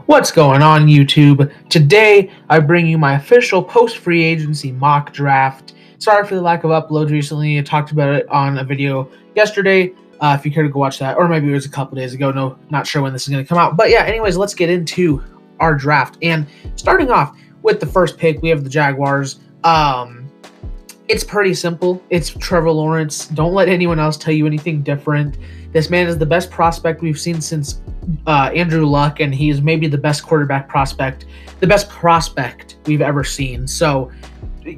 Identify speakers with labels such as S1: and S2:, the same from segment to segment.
S1: What's going on, YouTube? Today, I bring you my official post-free agency mock draft. Sorry for the lack of uploads recently. I talked about it on a video yesterday. If you care to go watch that, or maybe it was a couple days ago. No, not sure when this is going to come out. But yeah, anyways, let's get into our draft. And starting off with the first pick, we have the Jaguars. It's pretty simple. It's Trevor Lawrence. Don't let anyone else tell you anything different. This man is the best prospect we've seen since Andrew Luck, and he's maybe the best quarterback prospect, the best prospect we've ever seen. So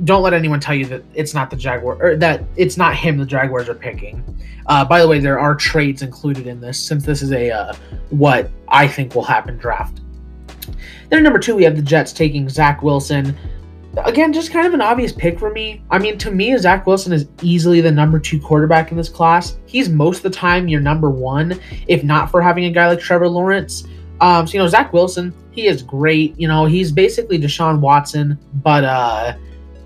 S1: don't let anyone tell you that it's not the Jaguar or that it's not him the Jaguars are picking. By the way, there are trades included in this since this is a what I think will happen draft. Then at number 2, we have the Jets taking Zach Wilson. Again, just kind of an obvious pick for me. I mean, to me, Zach Wilson is easily the number 2 quarterback in this class. He's most of the time your number 1, if not for having a guy like Trevor Lawrence. So, Zach Wilson, he is great. He's basically Deshaun Watson, but,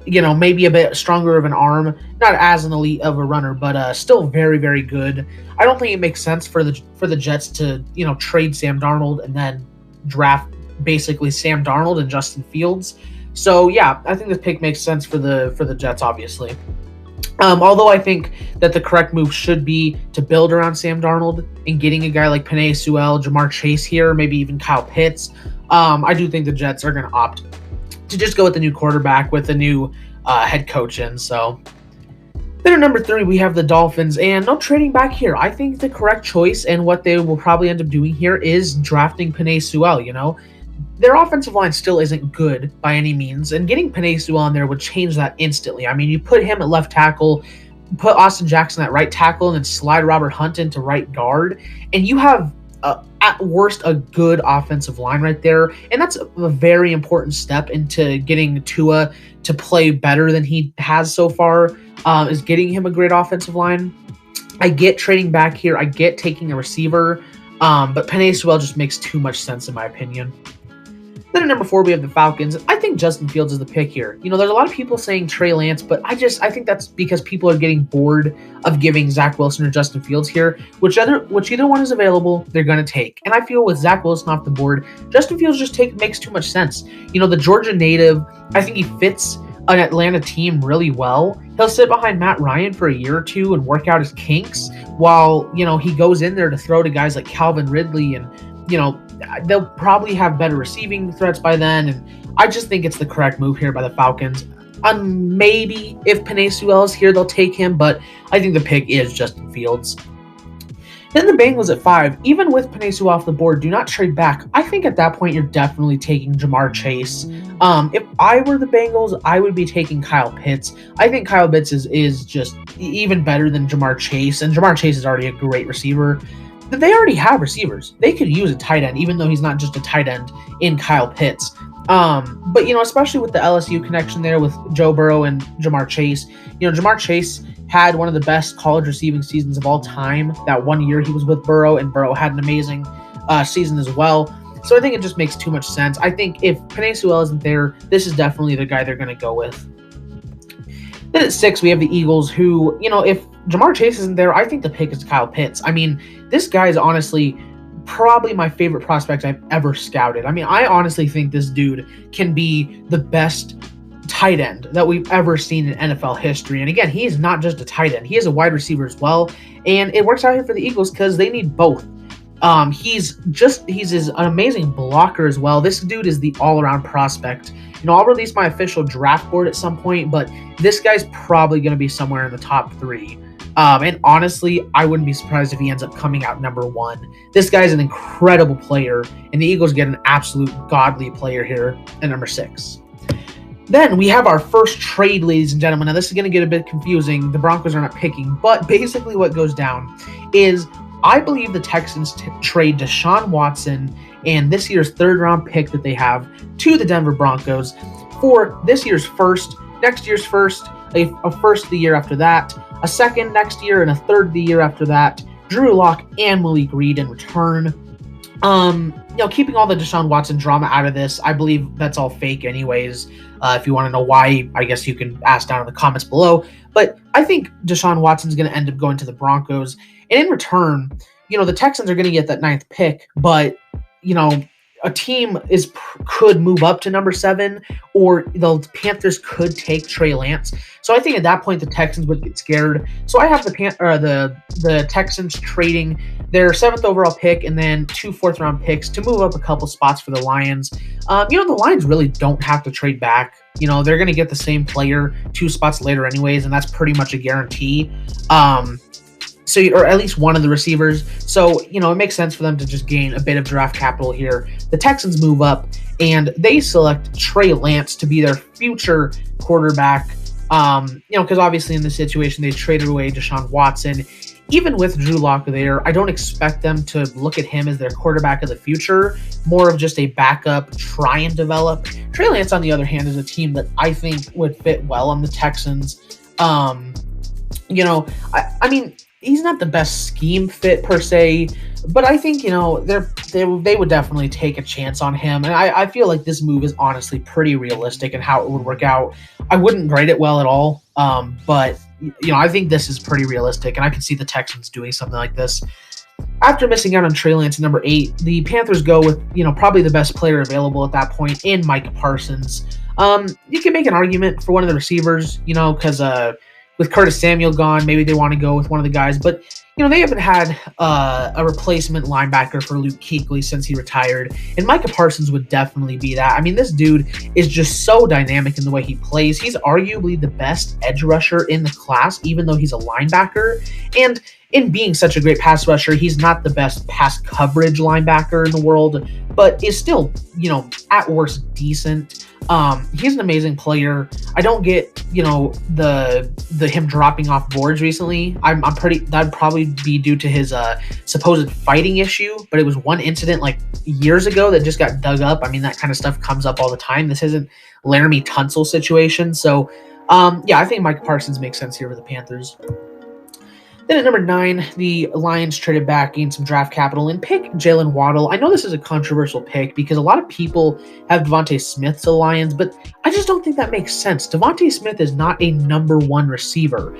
S1: maybe a bit stronger of an arm. Not as an elite of a runner, but still very, very good. I don't think it makes sense for the Jets to, trade Sam Darnold and then draft basically Sam Darnold and Justin Fields. So yeah, I think this pick makes sense for the Jets, obviously. Although I think that the correct move should be to build around Sam Darnold and getting a guy like Penei Sewell, Jamar Chase here, maybe even Kyle Pitts. I do think the Jets are going to opt to just go with the new quarterback with the new head coach in. So then at number 3, we have the Dolphins, and no trading back here. I think the correct choice and what they will probably end up doing here is drafting Penei Sewell. Their offensive line still isn't good by any means, and getting Penei Sewell on there would change that instantly. I mean, you put him at left tackle, put Austin Jackson at right tackle, and then slide Robert Hunt into right guard, and you have, at worst, a good offensive line right there, and that's a very important step into getting Tua to play better than he has so far, is getting him a great offensive line. I get trading back here. I get taking a receiver, but Penei Sewell just makes too much sense in my opinion. Then at number 4, we have the Falcons. I think Justin Fields is the pick here. There's a lot of people saying Trey Lance, but I think that's because people are getting bored of giving Zach Wilson or Justin Fields here. Which either one is available, they're going to take. And I feel with Zach Wilson off the board, Justin Fields just makes too much sense. The Georgia native, I think he fits an Atlanta team really well. He'll sit behind Matt Ryan for a year or two and work out his kinks while, he goes in there to throw to guys like Calvin Ridley and, they'll probably have better receiving threats by then, and I just think it's the correct move here by the Falcons. Maybe if Penei Sewell is here, they'll take him, but I think the pick is Justin Fields. Then the Bengals at 5. Even with Penei Sewell off the board, do not trade back. I think at that point, you're definitely taking Jamar Chase. If I were the Bengals, I would be taking Kyle Pitts. I think Kyle Pitts is just even better than Jamar Chase, and Jamar Chase is already a great receiver. They already have receivers. They could use a tight end, even though he's not just a tight end in Kyle Pitts. But, especially with the LSU connection there with Joe Burrow and Jamar Chase, Jamar Chase had one of the best college receiving seasons of all time. That one year he was with Burrow, and Burrow had an amazing season as well. So I think it just makes too much sense. I think if Penei Sewell isn't there, this is definitely the guy they're going to go with. Then at 6, we have the Eagles, who, if Jamar Chase isn't there, I think the pick is Kyle Pitts. I mean, this guy is honestly probably my favorite prospect I've ever scouted. I mean, I honestly think this dude can be the best tight end that we've ever seen in NFL history. And again, he is not just a tight end. He is a wide receiver as well. And it works out here for the Eagles because they need both. He's an amazing blocker as well. This dude is the all-around prospect. I'll release my official draft board at some point, but this guy's probably going to be somewhere in the top 3. And honestly, I wouldn't be surprised if he ends up coming out number 1. This guy's an incredible player, and the Eagles get an absolute godly player here at number 6. Then we have our first trade, ladies and gentlemen. Now, this is going to get a bit confusing. The Broncos are not picking, but basically what goes down is I believe the Texans trade Deshaun Watson and this year's 3rd-round pick that they have to the Denver Broncos for this year's first, next year's first, a first the year after that, a second next year, and a third the year after that. Drew Lock and Malik Reed in return. Keeping all the Deshaun Watson drama out of this, I believe that's all fake anyways. If you want to know why, I guess you can ask down in the comments below. But I think Deshaun Watson's going to end up going to the Broncos. And in return, the Texans are going to get that 9th pick. But, a team could move up to number 7, or the Panthers could take Trey Lance. So I think at that point the Texans would get scared. So I have the Texans trading their 7th overall pick and then 2 4th-round picks to move up a couple spots for the Lions. The Lions really don't have to trade back. They're going to get the same player 2 spots later anyways, and that's pretty much a guarantee. Or at least one of the receivers. So, it makes sense for them to just gain a bit of draft capital here. The Texans move up and they select Trey Lance to be their future quarterback. Because obviously in this situation, they traded away Deshaun Watson. Even with Drew Lock there, I don't expect them to look at him as their quarterback of the future, more of just a backup, try and develop. Trey Lance, on the other hand, is a team that I think would fit well on the Texans. He's not the best scheme fit per se, but I think, they would definitely take a chance on him. And I feel like this move is honestly pretty realistic in how it would work out. I wouldn't grade it well at all, but I think this is pretty realistic, and I can see the Texans doing something like this. After missing out on Trey Lance at number 8, the Panthers go with, probably the best player available at that point in Micah Parsons. You can make an argument for one of the receivers, because with Curtis Samuel gone, maybe they want to go with one of the guys. But, they haven't had a replacement linebacker for Luke Kuechly since he retired. And Micah Parsons would definitely be that. I mean, this dude is just so dynamic in the way he plays. He's arguably the best edge rusher in the class, even though he's a linebacker. And in being such a great pass rusher, he's not the best pass coverage linebacker in the world, but is still, at worst decent. He's an amazing player. I don't get, the him dropping off boards recently. That'd probably be due to his supposed fighting issue, but it was one incident like years ago that just got dug up. I mean, that kind of stuff comes up all the time. This isn't Laramie Tunsil situation. So, I think Mike Parsons makes sense here for the Panthers. Then at number 9, the Lions traded back, gained some draft capital, and pick Jalen Waddle. I know this is a controversial pick because a lot of people have Devontae Smith to the Lions, but I just don't think that makes sense. Devontae Smith is not a number 1 receiver.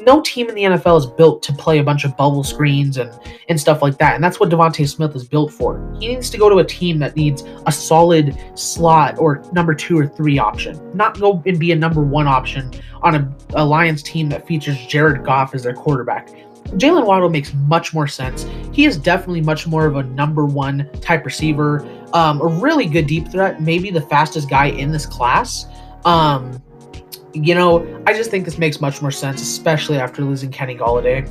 S1: No team in the NFL is built to play a bunch of bubble screens and stuff like that, and that's what Devontae Smith is built for. He needs to go to a team that needs a solid slot or number 2 or 3 option, not go and be a number 1 option on a Lions team that features Jared Goff as their quarterback. Jalen Waddle makes much more sense. He is definitely much more of a number 1 type receiver, a really good deep threat, maybe the fastest guy in this class. I just think this makes much more sense, especially after losing Kenny Golladay.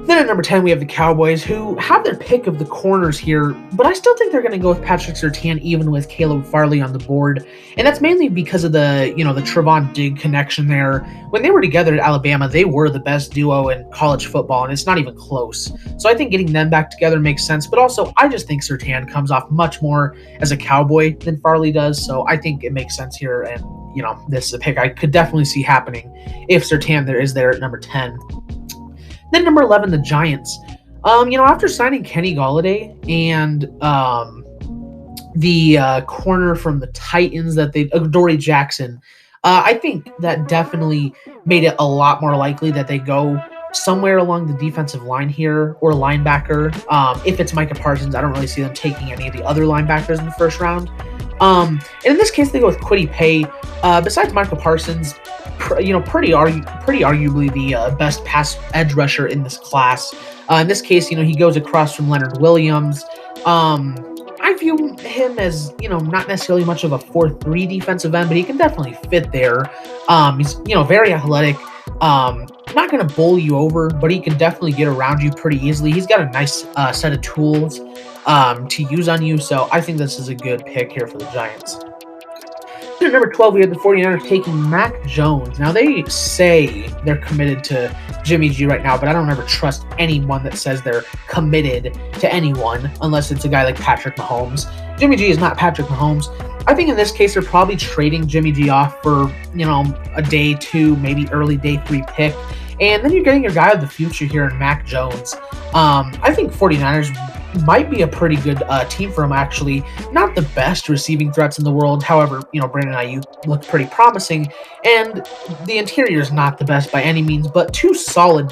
S1: Then at number 10, we have the Cowboys, who have their pick of the corners here, but I still think they're going to go with Patrick Surtain, even with Caleb Farley on the board. And that's mainly because of the Trevon Diggs connection there. When they were together at Alabama, they were the best duo in college football, and it's not even close. So I think getting them back together makes sense, but also I just think Surtain comes off much more as a Cowboy than Farley does, so I think it makes sense here, and this is a pick I could definitely see happening if Surtain is there at number 10. Then number 11, the Giants. After signing Kenny Golladay and the corner from the Titans Dory Jackson, I think that definitely made it a lot more likely that they go somewhere along the defensive line here or linebacker. If it's Micah Parsons, I don't really see them taking any of the other linebackers in the first round. And in this case, they go with Kwity Paye. Besides Micah Parsons, pretty arguably the best pass edge rusher in this class. In this case, he goes across from Leonard Williams. I view him as, not necessarily much of a 4-3 defensive end, but he can definitely fit there. He's, very athletic. Not going to bowl you over, but he can definitely get around you pretty easily. He's got a nice set of tools to use on you, so I think this is a good pick here for the Giants. At number 12, we have the 49ers taking Mac Jones. Now, they say they're committed to Jimmy G right now, but I don't ever trust anyone that says they're committed to anyone unless it's a guy like Patrick Mahomes. Jimmy G is not Patrick Mahomes. I think in this case, they're probably trading Jimmy G off for, a day 2, maybe early day 3 pick. And then you're getting your guy of the future here in Mac Jones. I think 49ers might be a pretty good team for him, actually. Not the best receiving threats in the world. However, Brandon Ayuk looked pretty promising. And the interior is not the best by any means, but 2 solid,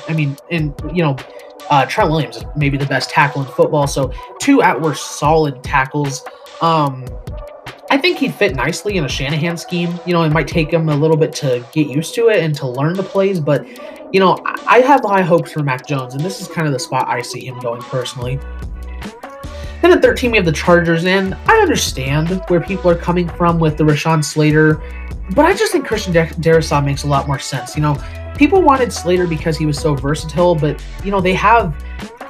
S1: Trent Williams is maybe the best tackle in football. So two at worst solid tackles. I think he'd fit nicely in a Shanahan scheme. It might take him a little bit to get used to it and to learn the plays, but I have high hopes for Mac Jones, and this is kind of the spot I see him going personally. Then at 13, we have the Chargers, and I understand where people are coming from with the Rashawn Slater, but I just think Christian Darrisaw makes a lot more sense. People wanted Slater because he was so versatile, but they have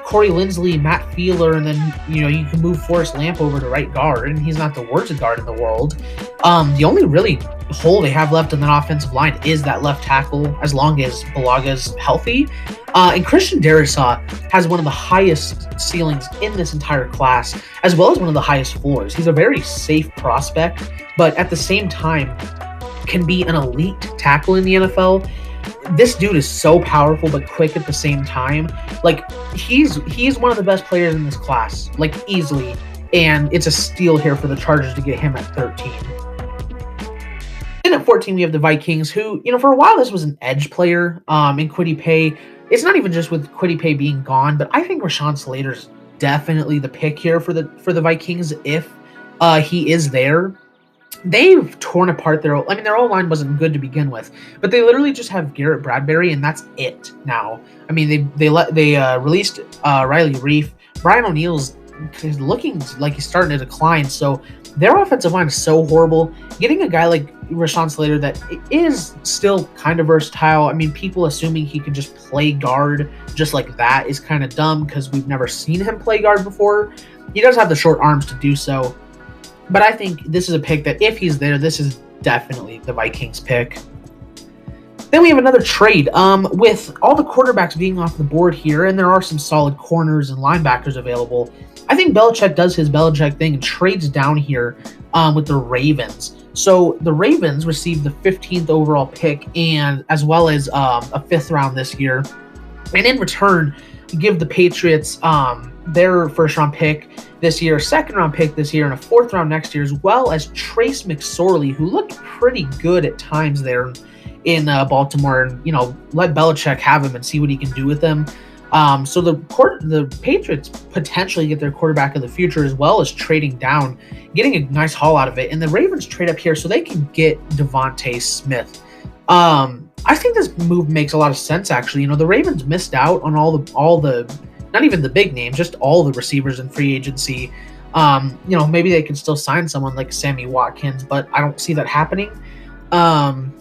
S1: Corey Linsley, Matt Fielder, and then you can move Forrest Lamp over to right guard, and he's not the worst guard in the world. The only really hole they have left in that offensive line is that left tackle, as long as Bulaga's healthy. And Christian Darrisaw has one of the highest ceilings in this entire class, as well as one of the highest floors. He's a very safe prospect, but at the same time can be an elite tackle in the NFL. This dude is so powerful but quick at the same time. Like, he's one of the best players in this class, like, easily. And it's a steal here for the Chargers to get him at 13. Then at 14, we have the Vikings, who, for a while this was an edge player in Kwity Paye. It's not even just with Kwity Paye being gone, but I think Rashawn Slater's definitely the pick here for the Vikings if he is there. They've torn apart their O-line wasn't good to begin with, but they literally just have Garrett Bradbury, and that's it now. I mean, they released Riley Reif. Brian O'Neill's looking like he's starting to decline, so their offensive line is so horrible. Getting a guy like Rashawn Slater that is still kind of versatile. I mean, people assuming he could just play guard just like that is kind of dumb because we've never seen him play guard before. He does have the short arms to do so. But I think this is a pick that if he's there, this is definitely the Vikings pick. Then we have another trade with all the quarterbacks being off the board here, and there are some solid corners and linebackers available. I think Belichick does his Belichick thing and trades down here with the Ravens. So the Ravens received the 15th overall pick and as well as a 5th round this year. And in return, give the Patriots their first round pick this year, second round pick this year, and a 4th round next year, as well as Trace McSorley, who looked pretty good at times there in Baltimore, and let Belichick have him and see what he can do with him. So the Patriots potentially get their quarterback of the future, as well as trading down, getting a nice haul out of it. And the Ravens trade up here so they can get Devontae Smith. I think this move makes a lot of sense, actually. The Ravens missed out on all the not even the big names, just all the receivers in free agency. Maybe they can still sign someone like Sammy Watkins, but I don't see that happening. And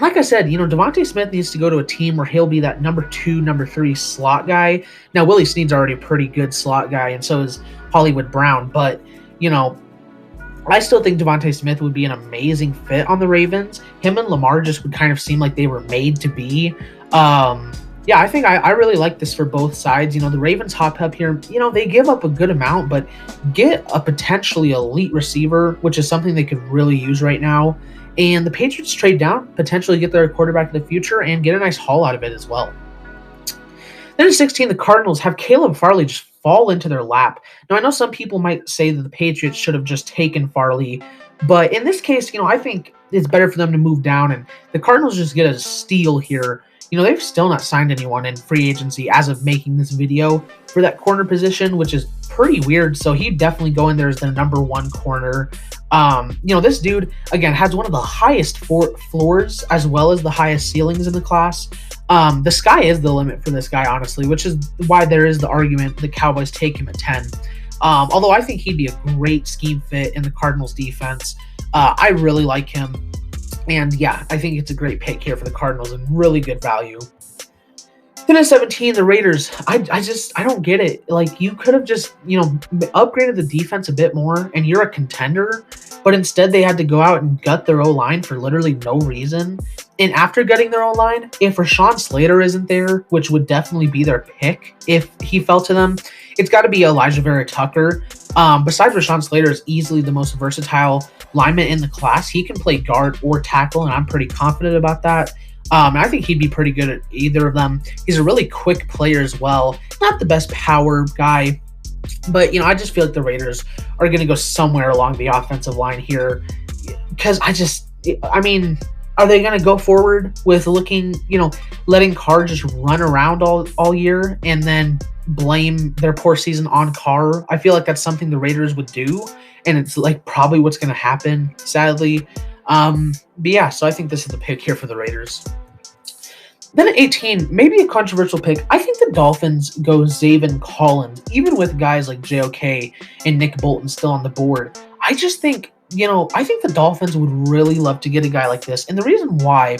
S1: like I said, Devontae Smith needs to go to a team where he'll be that number 2, number 3 slot guy. Now, Willie Snead's already a pretty good slot guy, and so is Hollywood Brown. But, I still think Devontae Smith would be an amazing fit on the Ravens. Him and Lamar just would kind of seem like they were made to be. Yeah, I think I really like this for both sides. The Ravens hop up here. They give up a good amount, but get a potentially elite receiver, which is something they could really use right now. And the Patriots trade down, potentially get their quarterback of the future, and get a nice haul out of it as well. Then at 16, the Cardinals have Caleb Farley just fall into their lap. Now, I know some people might say that the Patriots should have just taken Farley, but in this case, I think it's better for them to move down, and the Cardinals just get a steal here. They've still not signed anyone in free agency as of making this video for that corner position, which is pretty weird. So he'd definitely go in there as the number 1 corner. This dude, again, has one of the highest floors as well as the highest ceilings in the class. The sky is the limit for this guy, honestly, which is why there is the argument the Cowboys take him at 10. Although I think he'd be a great scheme fit in the Cardinals defense. I really like him. And yeah, I think it's a great pick here for the Cardinals and really good value. Then at 17, the Raiders, I don't get it. Like, you could have just, upgraded the defense a bit more and you're a contender, but instead they had to go out and gut their O-line for literally no reason. And after gutting their O-line, if Rashawn Slater isn't there, which would definitely be their pick if he fell to them, it's got to be Elijah Vera Tucker. Besides Rashawn Slater is easily the most versatile lineman in the class. He can play guard or tackle, and I'm pretty confident about that. And I think he'd be pretty good at either of them. He's a really quick player as well. Not the best power guy, but, I just feel like the Raiders are going to go somewhere along the offensive line here because Are they going to go forward with letting Carr just run around all year and then blame their poor season on Carr? I feel like that's something the Raiders would do, and it's like probably what's going to happen, sadly. But yeah, so I think this is the pick here for the Raiders. Then at 18, maybe a controversial pick. I think the Dolphins go Zaven Collins, even with guys like JOK and Nick Bolton still on the board. I just think, I think the Dolphins would really love to get a guy like this. And the reason why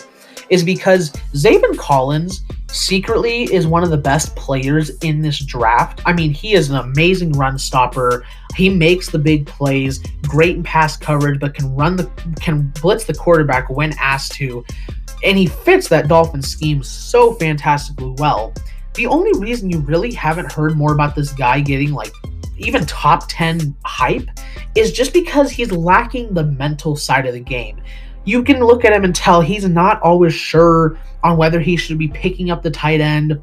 S1: is because Zaven Collins secretly is one of the best players in this draft. I mean, he is an amazing run stopper. He makes the big plays, great in pass coverage, but can blitz the quarterback when asked to. And he fits that Dolphins scheme so fantastically well. The only reason you really haven't heard more about this guy getting like even top 10 hype is just because he's lacking the mental side of the game. You can look at him and tell he's not always sure on whether he should be picking up the tight end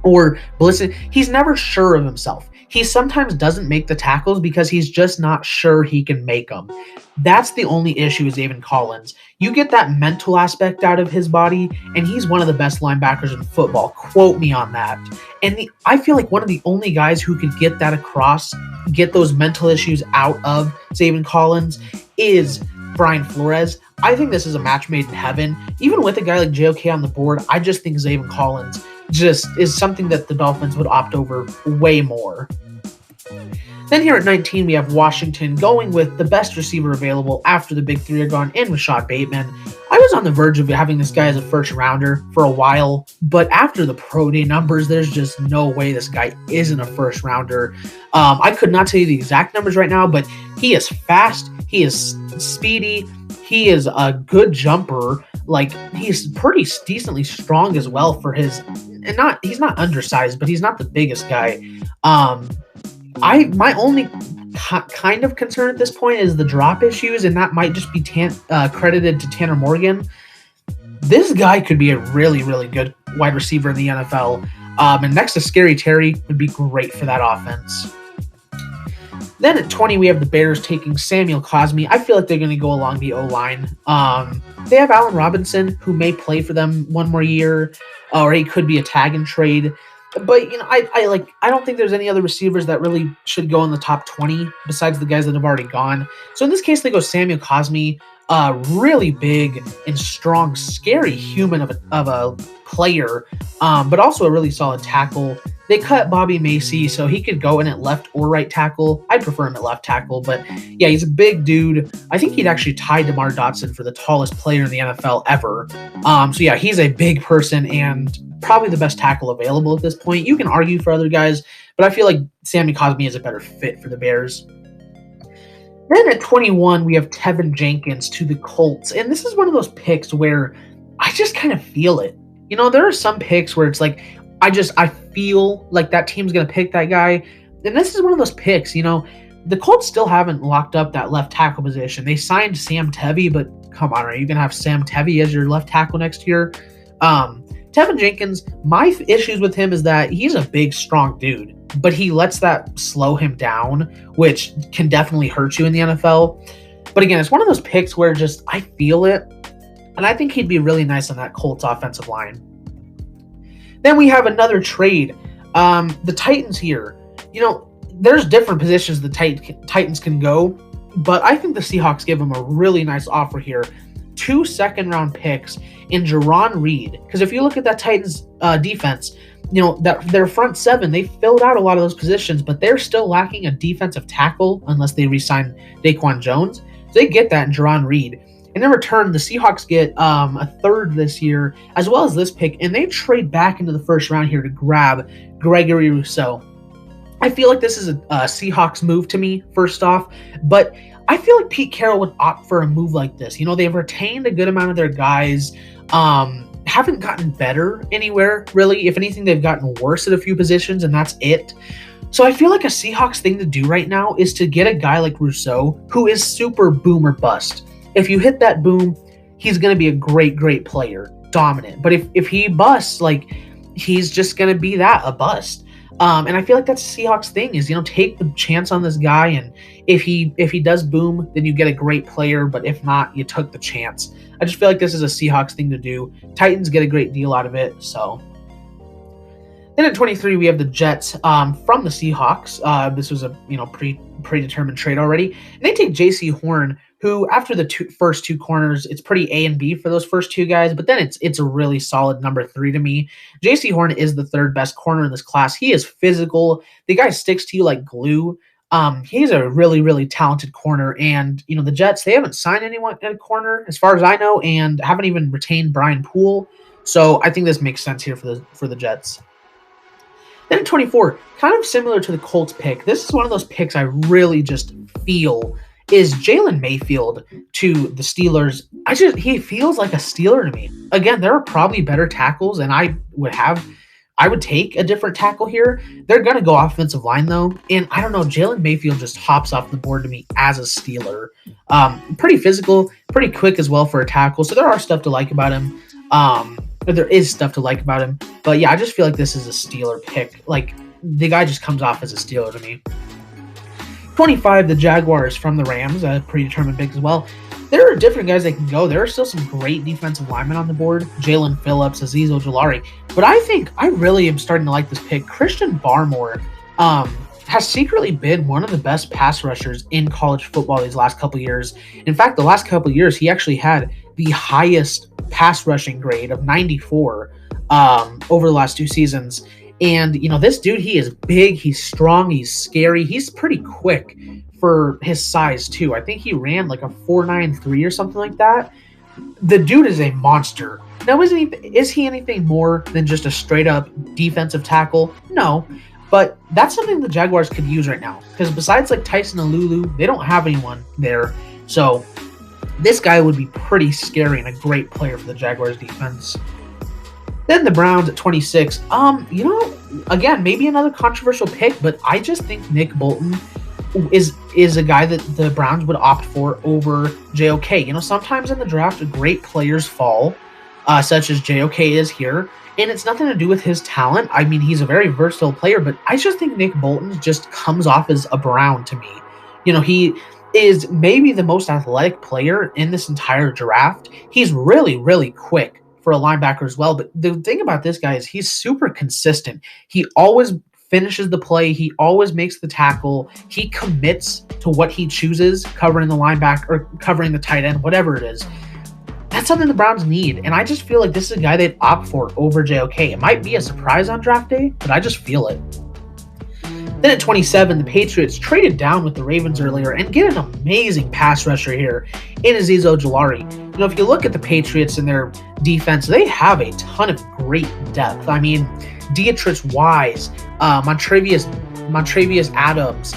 S1: or blitzing. He's never sure of himself. He sometimes doesn't make the tackles because he's just not sure he can make them. That's the only issue with Zaven Collins. You get that mental aspect out of his body, and he's one of the best linebackers in football. Quote me on that. And I feel like one of the only guys who could get that across, get those mental issues out of Zaven Collins is Brian Flores. I think this is a match made in heaven. Even with a guy like JOK on the board, I just think Zaven Collins just is something that the Dolphins would opt over way more. Then here at 19, we have Washington going with the best receiver available after the big three are gone in Rashad Bateman. I was on the verge of having this guy as a first rounder for a while, but after the pro day numbers, there's just no way this guy isn't a first rounder. I could not tell you the exact numbers right now, but he is fast, he is speedy, he is a good jumper. Like, he's pretty decently strong as well for his, he's not undersized, but he's not the biggest guy. My only kind of concern at this point is the drop issues, and that might just be credited to Tanner Morgan. This guy could be a really, really good wide receiver in the NFL. And next to Scary Terry would be great for that offense. Then at 20, we have the Bears taking Samuel Cosmi. I feel like they're going to go along the O-line. They have Allen Robinson, who may play for them one more year, or he could be a tag and trade. But I don't think there's any other receivers that really should go in the top 20 besides the guys that have already gone. So in this case, they go Samuel Cosmi, really big and strong, scary human of a player, but also a really solid tackle. They cut Bobby Macy, so he could go in at left or right tackle. I prefer him at left tackle, but yeah, he's a big dude. I think he'd actually tie DeMar Dotson for the tallest player in the NFL ever. So yeah, he's a big person and probably the best tackle available at this point. You can argue for other guys, but I feel like Sammy Cosmi is a better fit for the Bears. Then at 21, we have Tevin Jenkins to the Colts, and this is one of those picks where I just kind of feel it. There are some picks where it's like, I feel like that team's going to pick that guy. And this is one of those picks, the Colts still haven't locked up that left tackle position. They signed Sam Tevi, but come on, are you going to have Sam Tevi as your left tackle next year? Tevin Jenkins, my issues with him is that he's a big, strong dude, but he lets that slow him down, which can definitely hurt you in the NFL. But again, it's one of those picks where just I feel it, and I think he'd be really nice on that Colts offensive line. Then we have another trade. The Titans here. There's different positions the Titans can go, but I think the Seahawks give them a really nice offer here. 2 second-round picks in Jarran Reed. Because if you look at that Titans defense, that their front seven, they filled out a lot of those positions, but they're still lacking a defensive tackle unless they re-sign Daquan Jones. So they get that in Jarran Reed. And in return, the Seahawks get a third this year, as well as this pick, and they trade back into the first round here to grab Gregory Rousseau. I feel like this is a Seahawks move to me, first off, but I feel like Pete Carroll would opt for a move like this. They've retained a good amount of their guys, haven't gotten better anywhere, really. If anything, they've gotten worse at a few positions, and that's it. So I feel like a Seahawks thing to do right now is to get a guy like Rousseau, who is super boom or bust. If you hit that boom, he's going to be a great, great player, dominant. But if he busts, he's just going to be a bust. And I feel like that's the Seahawks thing is, take the chance on this guy, and if he does boom, then you get a great player, but if not, you took the chance. I just feel like this is a Seahawks thing to do. Titans get a great deal out of it, so. Then at 23, we have the Jets from the Seahawks. This was a predetermined trade already. And they take J.C. Horn, who after the first two corners, it's pretty A and B for those first two guys, but then it's a really solid number 3 to me. J.C. Horn is the third best corner in this class. He is physical. The guy sticks to you like glue. He's a really, really talented corner, and the Jets, they haven't signed anyone at a corner as far as I know, and haven't even retained Brian Poole. So I think this makes sense here for the Jets. Then at 24, kind of similar to the Colts pick, this is one of those picks I really just feel is Jalen Mayfield to the Steelers. He feels like a Steeler to me. Again, there are probably better tackles, and I would take a different tackle here. They're going to go offensive line, though, and I don't know, Jalen Mayfield just hops off the board to me as a Steeler. Pretty physical, pretty quick as well for a tackle, so there are stuff to like about him. There is stuff to like about him. But yeah, I just feel like this is a Steeler pick. Like, the guy just comes off as a Steeler to me. 25, the Jaguars from the Rams, a predetermined pick as well. There are different guys that can go. There are still some great defensive linemen on the board. Jalen Phillips, Azeez Ojulari. But I really am starting to like this pick. Christian Barmore has secretly been one of the best pass rushers in college football these last couple years. In fact, the last couple years, he actually had the highest pass rushing grade of 94 over the last 2 seasons. And, this dude, he is big, he's strong, he's scary, he's pretty quick for his size, too. I think he ran like a 4.93 or something like that. The dude is a monster. Now, is he anything more than just a straight-up defensive tackle? No. But that's something the Jaguars could use right now. Because besides like Tyson Alulu, they don't have anyone there. So this guy would be pretty scary and a great player for the Jaguars defense. Then the Browns at 26. Again, maybe another controversial pick, but I just think Nick Bolton is a guy that the Browns would opt for over JOK. Sometimes in the draft, great players fall, such as JOK is here. And it's nothing to do with his talent. I mean, he's a very versatile player, but I just think Nick Bolton just comes off as a Brown to me. He is maybe the most athletic player in this entire draft. He's really, really quick for a linebacker as well. But the thing about this guy is he's super consistent. He always finishes the play. He always makes the tackle. He commits to what he chooses, covering the linebacker or covering the tight end, whatever it is. That's something the Browns need, and I just feel like this is a guy they'd opt for over JOK. It might be a surprise on draft day, but I just feel it. Then at 27, the Patriots traded down with the Ravens earlier and get an amazing pass rusher here in Azeez Ojulari. If you look at the Patriots and their defense, they have a ton of great depth. I mean, Deatrice Wise, Montravius Adams,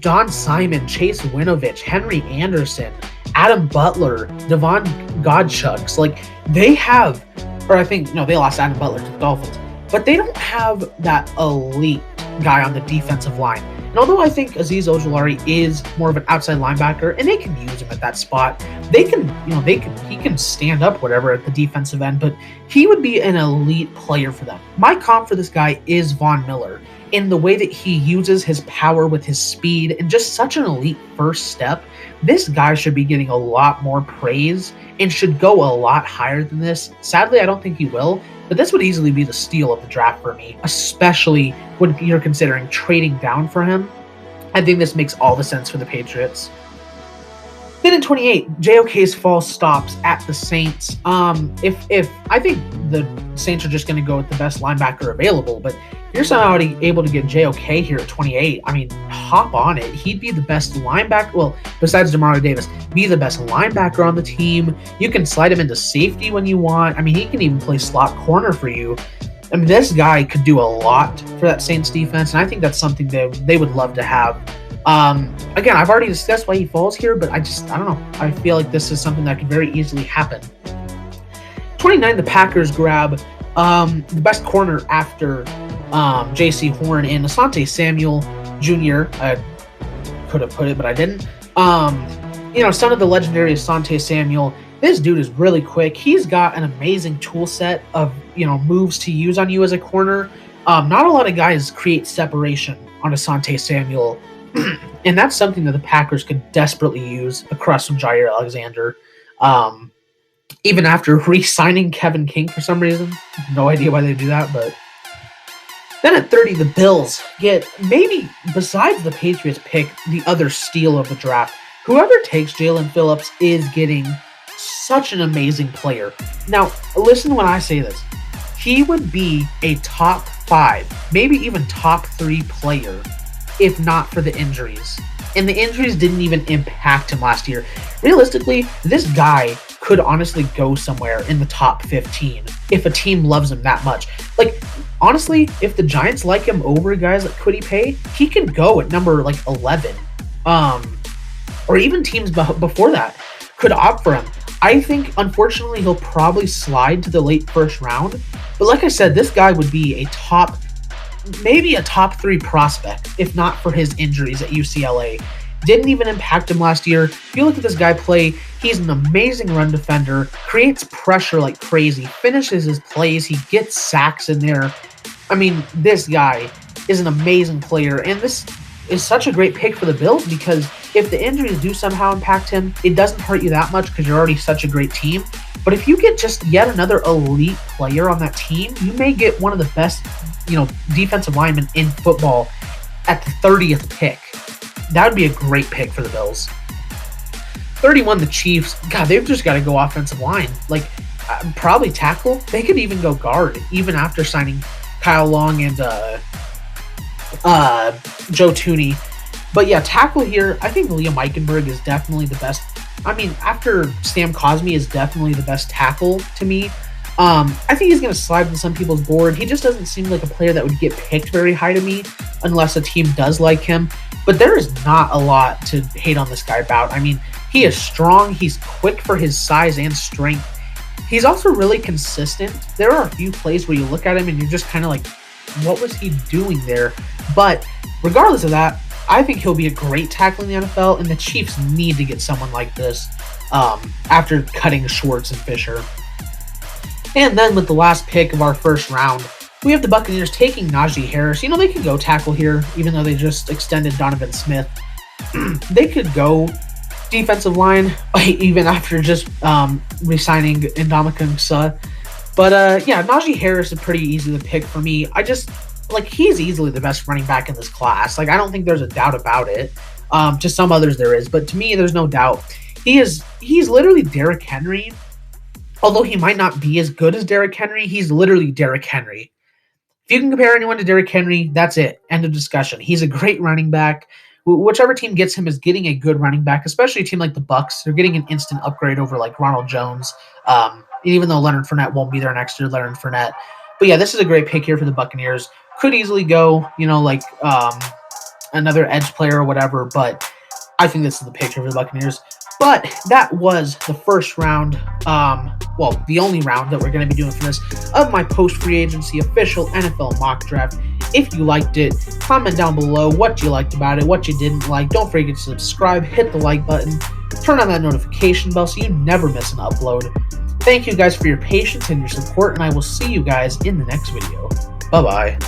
S1: Don Simon, Chase Winovich, Henry Anderson, Adam Butler, Devon Godchucks. Like, they have, or I think, no, they lost Adam Butler to the Dolphins, but they don't have that elite guy on the defensive line. And although I think Azeez Ojulari is more of an outside linebacker, and they can use him at that spot, he can stand up whatever at the defensive end, but he would be an elite player for them. My comp for this guy is Von Miller. In the way that he uses his power with his speed and just such an elite first step, this guy should be getting a lot more praise and should go a lot higher than this. Sadly, I don't think he will, but this would easily be the steal of the draft for me, especially when you're considering trading down for him. I think this makes all the sense for the Patriots. Then in 28, JOK's fall stops at the Saints. If I think the Saints are just going to go with the best linebacker available, but if you're somehow able to get JOK here at 28, I mean, hop on it. He'd be the best linebacker. Well, besides Demario Davis, be the best linebacker on the team. You can slide him into safety when you want. I mean, he can even play slot corner for you. I mean, this guy could do a lot for that Saints defense, and I think that's something they would love to have. Again, I've already discussed why he falls here, but I don't know. I feel like this is something that could very easily happen. 29, the Packers grab the best corner after J.C. Horn and Asante Samuel Jr. I could have put it, but I didn't. Son of the legendary Asante Samuel. This dude is really quick. He's got an amazing tool set of, moves to use on you as a corner. Not a lot of guys create separation on Asante Samuel, and that's something that the Packers could desperately use across from Jair Alexander. Um, Even after re-signing Kevin King for some reason, no idea why they do that, but then at 30, the Bills get, maybe besides the Patriots pick, the other steal of the draft. Whoever takes Jalen Phillips is getting such an amazing player. Now, listen when I say this. He would be a top 5, maybe even top 3 player if not for the injuries. And the injuries didn't even impact him last year. Realistically, this guy could honestly go somewhere in the top 15 if a team loves him that much. Like, honestly, if the Giants like him over guys like Kwity Paye, he can go at number like 11. Or even teams before that could opt for him. I think, unfortunately, he'll probably slide to the late first round. But like I said, this guy would be a top, maybe a top 3 prospect, if not for his injuries at UCLA. Didn't even impact him last year. If you look at this guy play, he's an amazing run defender, creates pressure like crazy, finishes his plays, he gets sacks in there. I mean, this guy is an amazing player, and this is such a great pick for the Bills because if the injuries do somehow impact him, it doesn't hurt you that much because you're already such a great team. But if you get just yet another elite player on that team, you may get one of the best, defensive linemen in football at the 30th pick. That would be a great pick for the Bills. 31, the Chiefs. God, they've just got to go offensive line. Like, probably tackle. They could even go guard, even after signing Kyle Long and Joe Thuney. But yeah, tackle here, I think Liam Eichenberg is definitely the best. I mean, after Sam Cosmi is definitely the best tackle to me. I think he's going to slide on some people's board. He just doesn't seem like a player that would get picked very high to me unless a team does like him. But there is not a lot to hate on this guy about. I mean, he is strong. He's quick for his size and strength. He's also really consistent. There are a few plays where you look at him and you're just kind of like, what was he doing there? But regardless of that, I think he'll be a great tackle in the NFL, and the Chiefs need to get someone like this after cutting Schwartz and Fisher. And then with the last pick of our first round, we have the Buccaneers taking Najee Harris. They could go tackle here, even though they just extended Donovan Smith. They could go defensive line, even after just re-signing Ndamukong Suh. But yeah, Najee Harris is pretty easy to pick for me. He's easily the best running back in this class. I don't think there's a doubt about it. To some others there is, but to me, there's no doubt. He's literally Derrick Henry. Although he might not be as good as Derrick Henry, he's literally Derrick Henry. If you can compare anyone to Derrick Henry, that's it. End of discussion. He's a great running back. Whichever team gets him is getting a good running back, especially a team like the Bucs. They're getting an instant upgrade over like Ronald Jones. Even though Leonard Fournette won't be there next year, Leonard Fournette. But yeah, this is a great pick here for the Buccaneers. Could easily go, another edge player or whatever, but I think this is the pick here for the Buccaneers. But that was the first round, the only round that we're going to be doing for this, of my post-free agency official NFL mock draft. If you liked it, comment down below what you liked about it, what you didn't like. Don't forget to subscribe, hit the like button, turn on that notification bell so you never miss an upload. Thank you guys for your patience and your support, and I will see you guys in the next video. Bye-bye.